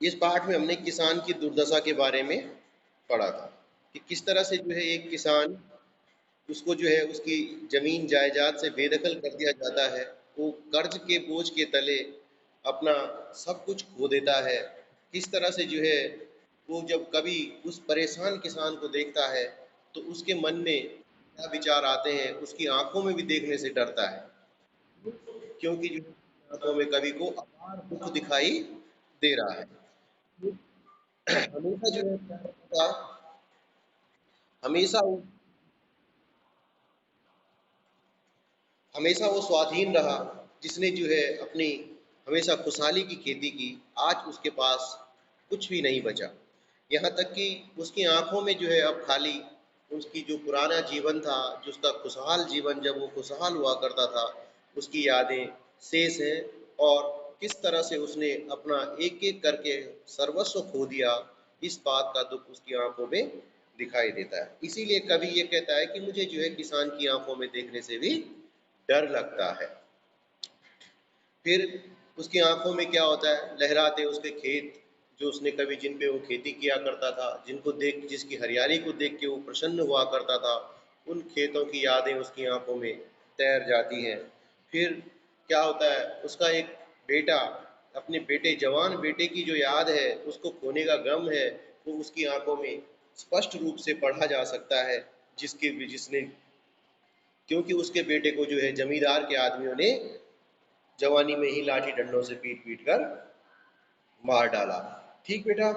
इस पाठ में हमने किसान की दुर्दशा के बारे में पढ़ा था कि किस तरह से जो है एक किसान, उसको जो है उसकी ज़मीन जायदाद से बेदखल कर दिया जाता है। वो कर्ज के बोझ के तले अपना सब कुछ खो देता है। किस तरह से जो है वो जब कभी उस परेशान किसान को देखता है तो उसके मन में क्या विचार आते हैं, उसकी आंखों में भी देखने से डरता है, क्योंकि जो है आंखों में कवि को अपार दुख दिखाई दे रहा है। हमेशा जो है क्या होता था, हमेशा हमेशा वो स्वाधीन रहा, जिसने जो है अपनी हमेशा खुशहाली की खेती की। आज उसके पास कुछ भी नहीं बचा। यहाँ तक कि उसकी आंखों में जो है अब खाली उसकी जो पुराना जीवन था, जो उसका खुशहाल जीवन, जब वो खुशहाल हुआ करता था, उसकी यादें शेष हैं। और किस तरह से उसने अपना एक एक करके सर्वस्व खो दिया, इस बात का दुख उसकी आंखों में दिखाई देता है। इसीलिए कवि ये कहता है कि मुझे जो है किसान की आंखों में देखने से भी डर लगता है। फिर उसकी आंखों में क्या होता है, लहराते उसके खेत, जो उसने कभी जिन पे वो खेती किया करता था, जिनको देख, जिसकी हरियाली को देख के वो प्रसन्न हुआ करता था, उन खेतों की यादें उसकी आंखों में तैर जाती हैं। फिर क्या होता है, उसका एक बेटा, अपने बेटे, जवान बेटे की जो याद है, उसको खोने का गम है, वो उसकी आंखों में स्पष्ट रूप से पढ़ा जा सकता है। जिसने, क्योंकि उसके बेटे को जो है जमींदार के आदमियों ने जवानी में ही लाठी डंडों से पीट पीट कर मार डाला। ठीक बेटा,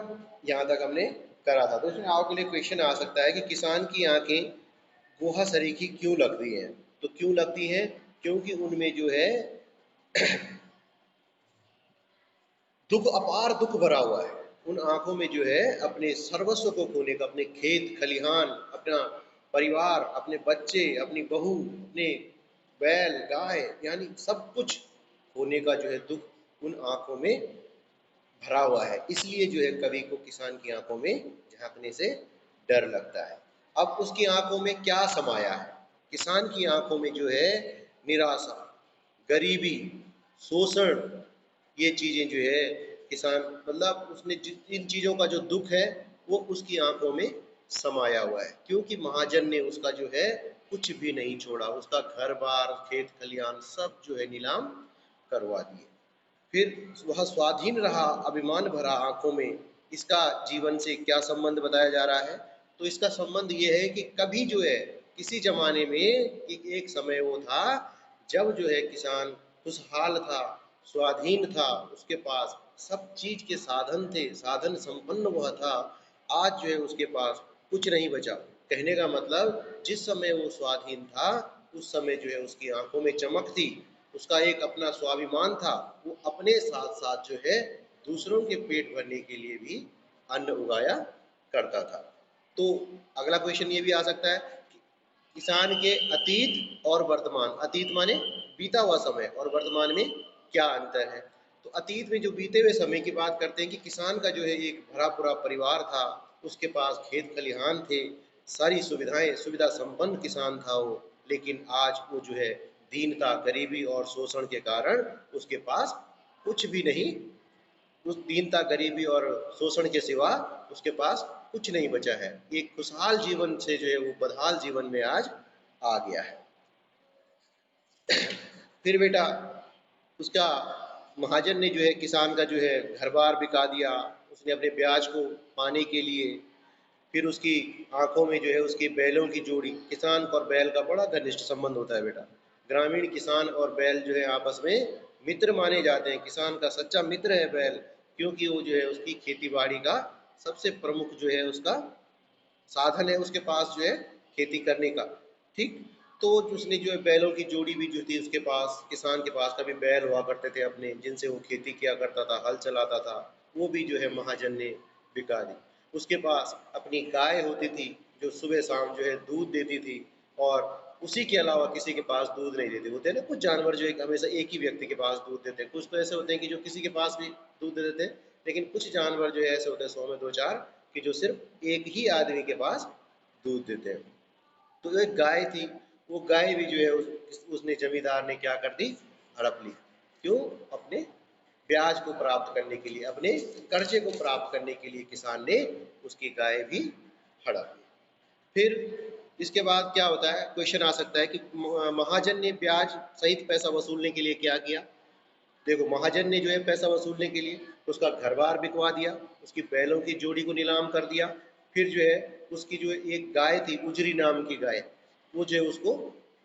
यहाँ तक हमने करा था। तो इसमें आपके लिए क्वेश्चन आ सकता है कि किसान की आंखें गोहा सरीखी क्यों लगती हैं। तो क्यों लगती हैं, क्योंकि उनमें जो है दुख, अपार दुख भरा हुआ है। उन आंखों में जो है अपने सर्वस्व को खोने का, अपने खेत खलिहान, अपना परिवार, अपने बच्चे, अपनी बहू, अपने बैल गाय, यानी सब कुछ खोने का जो है दुख उन आंखों में भरा हुआ है। इसलिए जो है कवि को किसान की आंखों में झांकने से डर लगता है। अब उसकी आंखों में क्या समाया है, किसान की आंखों में जो है निराशा, गरीबी, शोषण, ये चीजें जो है किसान, मतलब उसने इन चीजों का जो दुख है वो उसकी आंखों में समाया हुआ है, क्योंकि महाजन ने उसका जो है कुछ भी नहीं छोड़ा, उसका घर बार खेत खलियान सब जो है नीलाम करवा दिए। फिर वह स्वाधीन रहा, अभिमान भरा आंखों में। इसका जीवन से क्या संबंध बताया जा रहा है, तो इसका संबंध ये है कि कभी जो है किसी जमाने में एक समय वो था जब जो है किसान खुशहाल था, स्वाधीन था, उसके पास सब चीज के साधन थे, साधन संपन्न हुआ था। आज जो है उसके पास कुछ नहीं बचा। कहने का मतलब, जिस समय वो स्वाधीन था उस समय जो है उसकी आंखों में चमक थी, उसका एक अपना स्वाभिमान था, वो अपने साथ साथ जो है दूसरों के पेट भरने के लिए भी अन्न उगाया करता था। तो अगला क्वेश्चन ये भी आ सकता है कि किसान के अतीत और वर्तमान, अतीत माने बीता हुआ समय, और वर्तमान में क्या अंतर है। तो अतीत में जो बीते हुए समय की बात करते हैं कि किसान का जो है एक भरा पूरा परिवार था, उसके पास खेत खलिहान थे, सारी सुविधाएं, सुविधा संपन्न किसान था वो। लेकिन आज वो जो है दीनता, गरीबी और शोषण के कारण उसके पास कुछ भी नहीं, उस दीनता, गरीबी और शोषण के सिवा उसके पास कुछ नहीं बचा है। एक खुशहाल जीवन से जो है वो बदहाल जीवन में आज आ गया है। फिर बेटा, उसका महाजन ने जो है किसान का जो है घर बार बिका दिया, उसने अपने ब्याज को पाने के लिए। फिर उसकी आंखों में जो है उसकी बैलों की जोड़ी, किसान और बैल का बड़ा घनिष्ठ संबंध होता है बेटा। ग्रामीण किसान और बैल जो है आपस में मित्र माने जाते हैं। किसान का सच्चा मित्र है बैल, क्योंकि वो जो है उसकी खेती बाड़ी का सबसे प्रमुख जो है उसका साधन है, उसके पास जो है खेती करने का। ठीक, तो उसने जो है बैलों की जोड़ी भी जो थी उसके पास, किसान के पास कभी बैल हुआ करते थे अपने, जिनसे वो खेती किया करता था, हल चलाता था, वो भी जो है महाजन ने बिका दी। उसके पास अपनी गाय होती थी जो सुबह शाम जो है दूध देती थी, और उसी के अलावा किसी के पास दूध नहीं देते। होते हैं ना कुछ जानवर जो एक हमेशा एक ही व्यक्ति के पास दूध देते हैं, कुछ तो ऐसे होते हैं कि जो किसी के पास भी दूध दे देते हैं, लेकिन कुछ जानवर जो है ऐसे होते हैं 100 में 2-4 कि जो सिर्फ एक ही आदमी के पास दूध देते हैं। तो एक गाय थी, वो गाय भी जो है उसने जमींदार ने क्या कर दी, हड़प ली। क्यों, अपने ब्याज को प्राप्त करने के लिए, अपने कर्जे को प्राप्त करने के लिए किसान ने उसकी गाय भी हड़प ली। फिर इसके बाद क्या होता है, क्वेश्चन आ सकता है कि महाजन ने ब्याज सहित पैसा वसूलने के लिए क्या किया। देखो, महाजन ने जो है पैसा वसूलने के लिए उसका घर बार बिकवा दिया, उसकी बैलों की जोड़ी को नीलाम कर दिया, फिर जो है उसकी जो एक गाय थी उजरी नाम की गाय, वो जो है उसको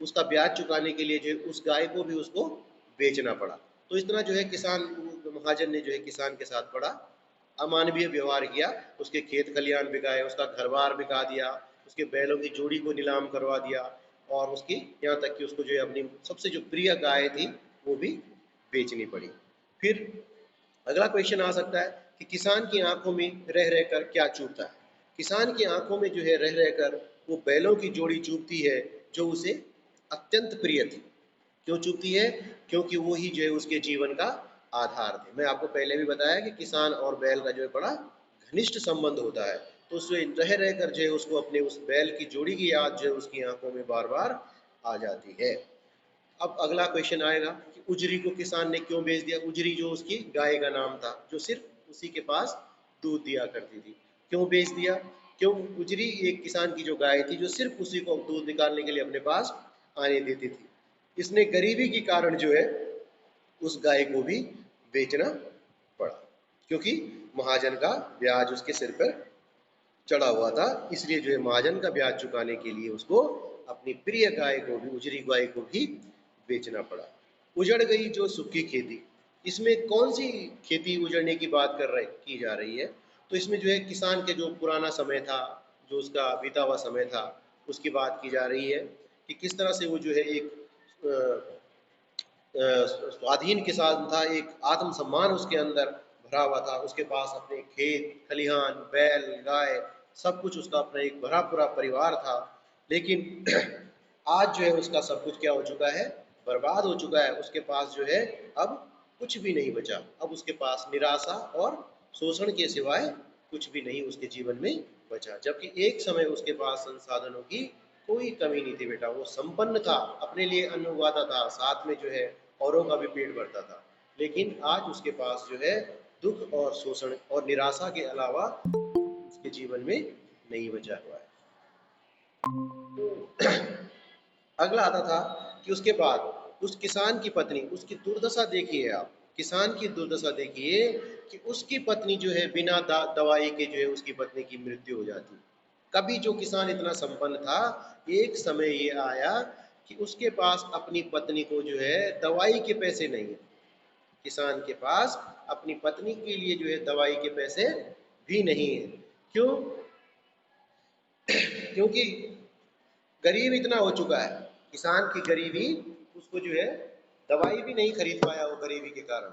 उसका ब्याज चुकाने के लिए जो है उस गाय को भी उसको बेचना पड़ा। तो इस तरह जो है किसान, महाजन ने जो है किसान के साथ बड़ा अमानवीय व्यवहार किया, उसके खेत खलियान बिकाए, उसका घर बार बिका दिया, उसके बैलों की जोड़ी को नीलाम करवा दिया, और उसकी यहाँ तक कि उसको जो है अपनी सबसे जो प्रिय गाय थी वो भी बेचनी पड़ी। फिर अगला क्वेश्चन आ सकता है कि किसान की आंखों में रह रहकर क्या चूभता है। किसान की आंखों में जो है रह रहकर वो बैलों की जोड़ी चूभती है जो उसे अत्यंत प्रिय थी। क्यों चूभती है? क्योंकि वो ही जो है उसके जीवन का आधार थे। मैं आपको पहले भी बताया कि किसान और बैल का जो है बड़ा घनिष्ठ संबंध होता है, तो उससे रह रहकर जो है उसको अपने उस बैल की जोड़ी की याद जो है उसकी आंखों में बार बार आ जाती है। अब अगला क्वेश्चन आएगा कि उजरी को किसान ने क्यों बेच दिया। उजरी जो उसकी गाय का नाम था, जो सिर्फ उसी के पास दूध दिया करती थी। क्यों बेच दिया? क्यों? उजरी एक किसान की जो गाय थी जो सिर्फ उसी को दूध निकालने के लिए अपने पास आने देती थी। इसने गरीबी के कारण जो है उस गाय को भी बेचना पड़ा, क्योंकि महाजन का ब्याज उसके सिर पर चढ़ा हुआ था। इसलिए जो है महाजन का ब्याज चुकाने के लिए उसको अपनी प्रिय गाय को भी, उजरी गाय को भी बेचना पड़ा। उजड़ गई जो सूखी खेती, इसमें कौन सी खेती उजड़ने की बात की जा रही है? तो इसमें जो है किसान के जो पुराना समय था, जो उसका बीता हुआ समय था, उसकी बात की जा रही है कि किस तरह से वो जो है एक स्वाधीन किसान था, एक आत्मसम्मान उसके अंदर भरा हुआ था, उसके पास अपने खेत खलिहान, बैल, गाय, सब कुछ उसका अपना एक भरा पूरा परिवार था। लेकिन आज जो है उसका सब कुछ क्या हो चुका है? बर्बाद हो चुका है। उसके पास जो है अब कुछ भी नहीं बचा। अब उसके पास निराशा और शोषण के सिवाय कुछ भी नहीं उसके जीवन में बचा। जबकि एक समय उसके पास संसाधनों की कोई कमी नहीं थी बेटा, वो संपन्न था, अपने लिए अन्न उगाता था, साथ में जो है औरों का भी पेट भरता था। लेकिन आज उसके पास जो है दुख और शोषण और निराशा के अलावा उसके जीवन में नहीं बचा हुआ है। तो अगला आता था कि उसके बाद उस किसान की पत्नी, उसकी दुर्दशा देखिए आप, किसान की दुर्दशा देखिए कि उसकी पत्नी जो है बिना दवाई के जो है उसकी पत्नी की मृत्यु हो जाती। कभी जो किसान इतना संपन्न था, एक समय ये आया कि उसके पास अपनी पत्नी को जो है दवाई के पैसे नहीं है। किसान के पास अपनी पत्नी के लिए जो है दवाई के पैसे भी नहीं है। क्यों? क्योंकि गरीब इतना हो चुका है, किसान की गरीबी, उसको जो है दवाई भी नहीं खरीद पाया वो गरीबी के कारण।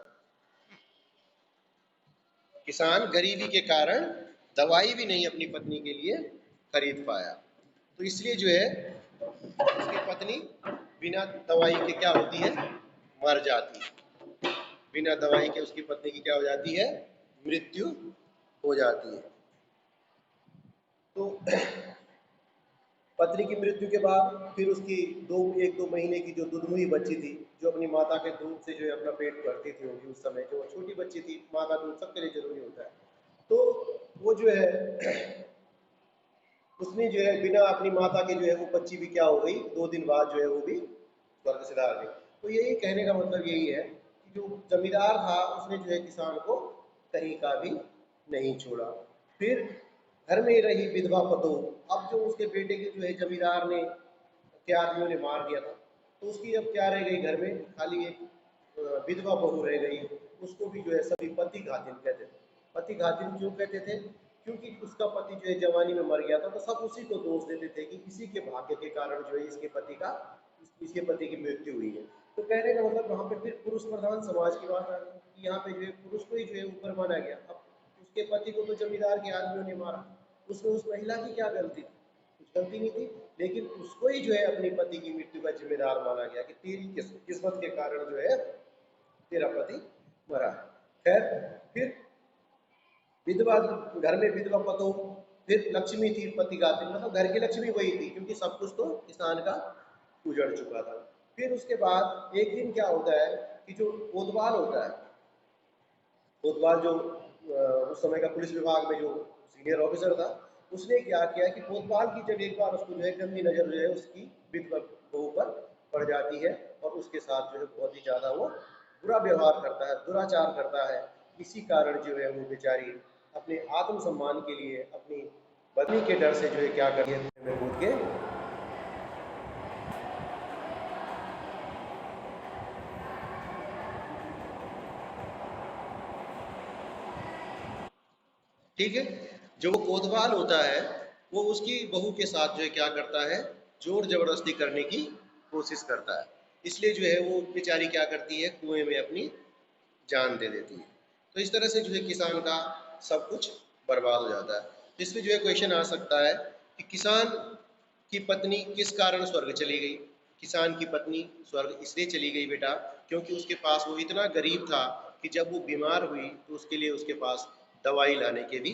किसान गरीबी के कारण दवाई भी नहीं अपनी पत्नी के लिए खरीद पाया, तो इसलिए जो है उसकी पत्नी बिना दवाई के क्या होती है? मर जाती है। बिना दवाई के उसकी पत्नी की क्या हो जाती है? मृत्यु हो जाती है। तो पत्नी की मृत्यु के बाद फिर उसकी एक दो महीने की जो दुधमुही बच्ची थी, जो अपनी माता के दूध से जो है अपना पेट भरती थी, होगी उस समय जो छोटी बच्ची थी, माँ का दूध सबके लिए जरूरी होता है, तो वो जो है उसने जो है बिना अपनी माता के जो है वो बच्ची भी क्या हो गई, 2 दिन बाद जो है वो भी स्वर्ग सिधार गई। तो यही कहने का मतलब यही है कि जो जमींदार था उसने जो है किसान को कहीं का भी नहीं छोड़ा। फिर घर में रही विधवा पतोह, अब जो उसके बेटे के जो है जमींदार ने के आदमियों ने मार दिया था, तो उसकी अब क्या रह गई घर में? खाली एक विधवा बहू रह गई। उसको भी जो है सभी पति घातिन कहते थे। पति घातिन क्यों कहते थे? क्योंकि उसका पति जो है जवानी में मर गया था, तो सब उसी को दोष देते थे कि इसी के भाग्य के कारण जो है इसके पति की मृत्यु हुई है। तो कहने का मतलब वहाँ पे फिर पुरुष प्रधान समाज की बात आ गई कि यहाँ पे जो है पुरुष को ही जो है ऊपर माना गया। अब उसके पति को तो जमींदार के आदमियों ने मारा, उसमें उस महिला की क्या गलती थी? कुछ गलती नहीं थी, लेकिन उसको ही जो है अपनी पति की मृत्यु का जिम्मेदार माना गया कि तेरी किस्मत के कारण जो है तेरा पति मरा। खैर, फिर विधवा, घर में विधवा पतो, फिर लक्ष्मी थी पति गाती, मतलब घर की लक्ष्मी वही थी, क्योंकि सब कुछ तो किसान का उजड़ चुका था। फिर उसके बाद एक दिन क्या होता है कि जो कोतवाल होता है, कोतवाल जो उस समय का पुलिस विभाग में जो सीनियर ऑफिसर था, उसने क्या किया कि कोतवाल की जब एक बार उसको जो है गंदी नज़र जो है उसकी विधवा बहू पर पड़ जाती है और उसके साथ जो है बहुत ही ज़्यादा वो बुरा व्यवहार करता है, दुराचार करता है। इसी कारण जो है वो बेचारी अपने आत्मसम्मान के लिए अपनी पत्नी के डर से जो है क्या करती है, कुएं में कूद के ठीक है। जो वो कोतवाल होता है वो उसकी बहू के साथ जो है क्या करता है, जोर जबरदस्ती करने की कोशिश करता है। इसलिए जो है वो बेचारी क्या करती है, कुएं में अपनी जान दे देती है। तो इस तरह से जो है किसान का सब कुछ बर्बाद हो जाता है। तो इसमें जो है क्वेश्चन आ सकता है कि किसान की पत्नी किस कारण स्वर्ग चली गई। किसान की पत्नी स्वर्ग इसलिए चली गई बेटा क्योंकि उसके पास वो इतना गरीब था कि जब वो बीमार हुई तो उसके लिए उसके पास दवाई लाने के भी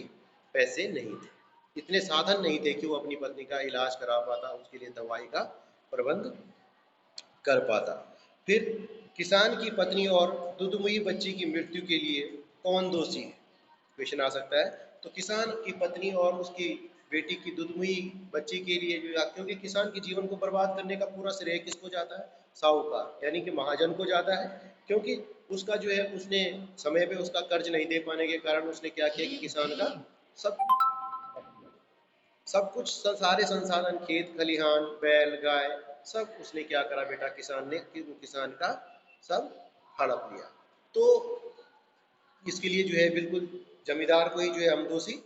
पैसे नहीं थे, इतने साधन नहीं थे कि वो अपनी पत्नी का इलाज करा पाता, उसके लिए दवाई का प्रबंध कर पाता। फिर किसान की पत्नी और दुधमुई बच्ची की मृत्यु के लिए कौन दोषी है, क्वेश्चन आ सकता है। तो किसान की पत्नी और उसकी बेटी की दुधमुई बच्ची के लिए जो, क्योंकि किसान के जीवन को बर्बाद करने का पूरा श्रेय किसको जाता है, साहूकार यानी कि महाजन को जाता है। क्योंकि उसका जो है उसने समय पे उसका कर्ज नहीं दे पाने के कारण उसने क्या किया कि किसान का सब सब कुछ सारे संसाधन, खेत खलिहान, बैल गाय, सब उसने क्या करा बेटा, किसान ने किसान का सब हड़प लिया। तो इसके लिए जो है बिल्कुल जमींदार को ही जो है हम दोषी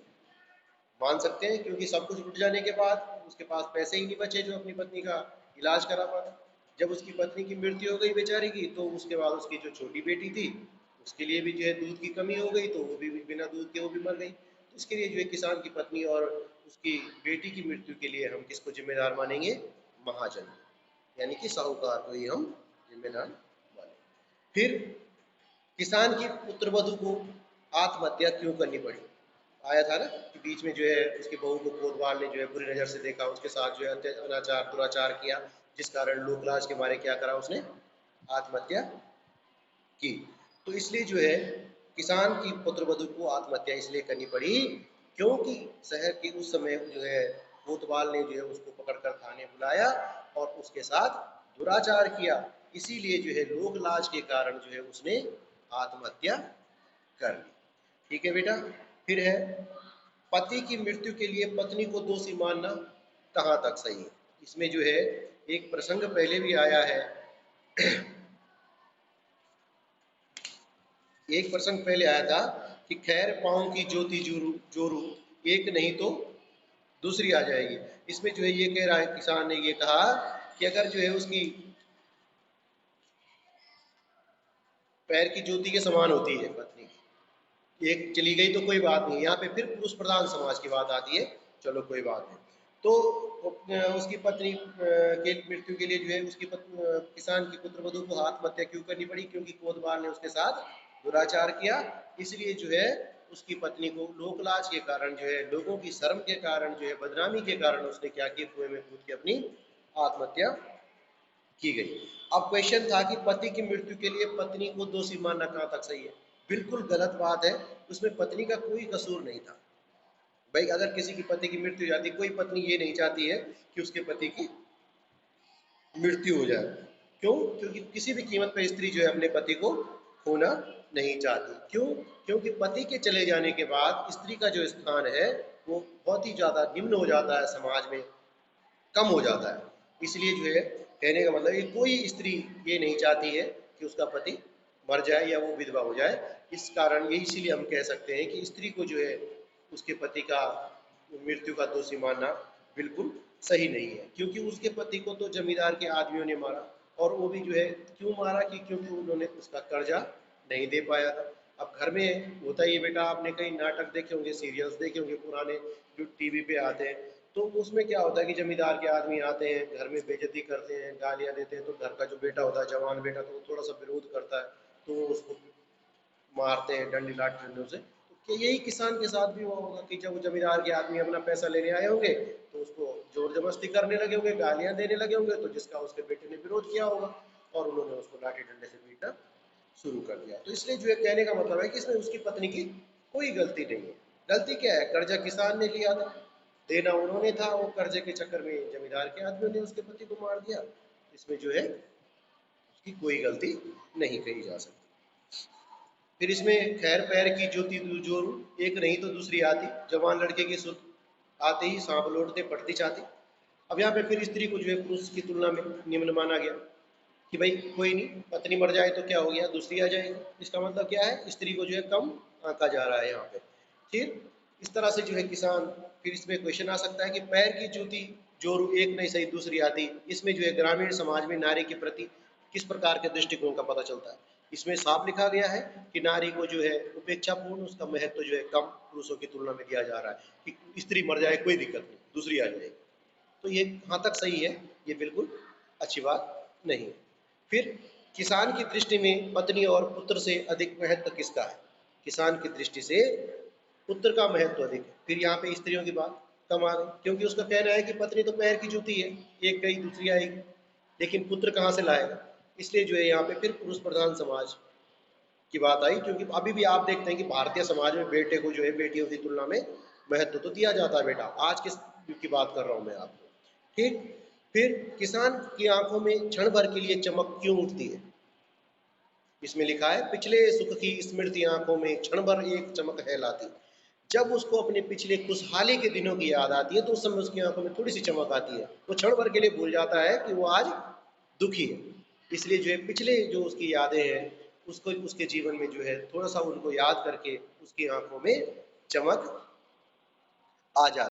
मान सकते हैं, क्योंकि सब कुछ लुट जाने के बाद उसके पास पैसे ही नहीं बचे जो अपनी पत्नी का इलाज करा पाता। जब उसकी पत्नी की मृत्यु हो गई बेचारी की, तो उसके बाद उसकी जो छोटी बेटी थी उसके लिए भी जो है दूध की कमी हो गई, तो वो भी बिना दूध के वो भी मर गई। तो इसके लिए जो है किसान की पत्नी और उसकी बेटी की मृत्यु के लिए हम किसको जिम्मेदार मानेंगे, महाजन, यानी कि साहूकार को ही हम जिम्मेदार मानेंगे। फिर किसान की पुत्रवधू को आत्महत्या क्यों करनी पड़ी, आया था ना कि बीच में जो है उसकी बहू को कोतवाल ने जो है बुरी नज़र से देखा, उसके साथ जो है अनाचार दुराचार किया, जिस कारण लोकलाज के मारे क्या करा, उसने आत्महत्या की। तो इसलिए जो है किसान की पुत्रवधू को आत्महत्या इसलिए करनी पड़ी क्योंकि शहर के उस समय जो है कोतवाल ने जो है उसको पकड़कर थाने बुलाया और उसके साथ दुराचार किया। इसीलिए जो है लोक लाज के कारण जो है उसने आत्महत्या कर ली। ठीक है बेटा। फिर है पति की मृत्यु के लिए पत्नी को दोषी मानना कहाँ तक सही है। इसमें जो है एक प्रसंग पहले भी आया है, एक प्रसंग पहले आया था कि खैर पाँव की ज्योति जोरू जोरू, एक नहीं तो दूसरी आ जाएगी। इसमें जो है ये कह रहा है, किसान ने ये कहा कि अगर जो है उसकी पैर की ज्योति के समान होती है पत्नी, एक चली गई तो कोई बात नहीं, यहाँ पे फिर पुरुष प्रधान समाज की बात आती है, चलो कोई बात नहीं। तो उसकी पत्नी के मृत्यु के लिए जो है उसकी किसान की पुत्रवधू को आत्महत्या क्यों करनी पड़ी, क्योंकि कोतवाल ने उसके साथ दुराचार किया। इसलिए जो है उसकी पत्नी को लोकलाज के कारण जो है, लोगों की शर्म के कारण जो है, बदनामी के कारण उसने क्या किया, कुएं में कूद के अपनी आत्महत्या की गई। अब क्वेश्चन था कि पति की मृत्यु के लिए पत्नी को दोषी मानना कहाँ तक सही है। बिल्कुल गलत बात है, उसमें पत्नी का कोई कसूर नहीं था। भाई अगर किसी की पति की मृत्यु हो जाती, कोई पत्नी ये नहीं चाहती है कि उसके पति की मृत्यु हो जाए। क्यों? क्योंकि किसी भी कीमत पर स्त्री जो है अपने पति को खोना नहीं चाहती। क्यों? क्योंकि पति के चले जाने के बाद स्त्री का जो स्थान है वो बहुत ही ज़्यादा निम्न हो जाता है, समाज में कम हो जाता है। इसलिए जो है कहने का मतलब, ये कोई स्त्री ये नहीं चाहती है कि उसका पति मर जाए या वो विधवा हो जाए। इस कारण ये इसीलिए हम कह सकते हैं कि स्त्री को जो है उसके पति का मृत्यु का दोषी मानना बिल्कुल सही नहीं है, क्योंकि उसके पति को तो जमींदार के आदमियों ने मारा, और वो भी जो है क्यों मारा कि क्योंकि उन्होंने उसका कर्जा नहीं दे पाया था। अब घर में होता ही है बेटा, आपने कई नाटक देखे होंगे, सीरियल्स देखे होंगे पुराने जो टीवी पे आते हैं, तो उसमें क्या होता है कि जमींदार के आदमी आते हैं, घर में बेइज्जती करते हैं, गालियां देते हैं, तो घर का जो बेटा होता है, जवान बेटा, तो वो थोड़ा सा विरोध करता है, तो वो उसको मारते हैं डंडी लाठी डंडों से। तो यही किसान के साथ भी हुआ होगा कि जब वो जमींदार के आदमी अपना पैसा लेने आए होंगे तो उसको जोर जबरदस्ती करने लगे होंगे, गालियां देने लगे होंगे, तो जिसका उसके बेटे ने विरोध किया होगा और उन्होंने उसको लाठी डंडे से पीटना शुरू कर दिया। तो इसलिए जो है कहने का मतलब है कि इसमें उसकी पत्नी की कोई गलती नहीं है। गलती क्या है, कर्जा किसान ने लिया था, देना उन्होंने था, वो कर्जे के चक्कर में जमींदार के आदमियों ने उसके पति को मार दिया। इसमें जो है उसकी कोई गलती नहीं कही जा सकती। फिर इसमें खैर पैर की ज्योति जोरू, एक नहीं तो दूसरी आती, जवान लड़के की सुध आते ही सांप लौटते पड़ती चाहती। अब यहाँ पे फिर स्त्री को जो है पुरुष की तुलना में निम्न माना गया कि भाई कोई नहीं, पत्नी मर जाए तो क्या हो गया, दूसरी आ जाएगी। इसका मतलब क्या है, स्त्री को जो है कम आंका जा रहा है यहाँ पे। फिर इस तरह से जो है किसान, फिर इसमें क्वेश्चन आ सकता है कि पैर की जूती जोरू, एक नहीं सही दूसरी आती, इसमें जो है ग्रामीण समाज में नारी के प्रति किस प्रकार के दृष्टिकोण का पता चलता है। इसमें साफ लिखा गया है कि नारी को जो है उपेक्षापूर्ण, उसका महत्व जो है कम पुरुषों की तुलना में दिया जा रहा है कि स्त्री मर जाए कोई दिक्कत नहीं, दूसरी आ जाएगी। तो ये कहाँ तक सही है, ये बिल्कुल अच्छी बात नहीं है। फिर किसान की दृष्टि में पत्नी और पुत्र से अधिक महत्व किसका है? किसान की दृष्टि से पुत्र का महत्व अधिक है। फिर यहाँ पे स्त्रियों की बात कम आ गई, क्योंकि उसका कहना है कि पत्नी तो पैर की जूती है, एक गई दूसरी आएगी, लेकिन पुत्र कहाँ से लाएगा। इसलिए जो है यहाँ पे फिर पुरुष प्रधान समाज की बात आई, क्योंकि अभी भी आप देखते हैं कि भारतीय समाज में बेटे को जो है बेटियों की तुलना में महत्व तो दिया जाता है। बेटा आज किस युग की बात कर रहा हूँ मैं आपको, ठीक। फिर किसान की आंखों में क्षण भर के लिए चमक क्यों उठती है? इसमें लिखा है, पिछले सुख की स्मृति आंखों में क्षण भर एक चमक है लाती। जब उसको अपने पिछले खुशहाली के दिनों की याद आती है तो उस समय उसकी आंखों में थोड़ी सी चमक आती है, वो क्षण भर के लिए भूल जाता है कि वो आज दुखी है। इसलिए जो है पिछले जो उसकी यादें हैं, उसको उसके जीवन में जो है थोड़ा सा उनको याद करके उसकी आंखों में चमक आ जाती है।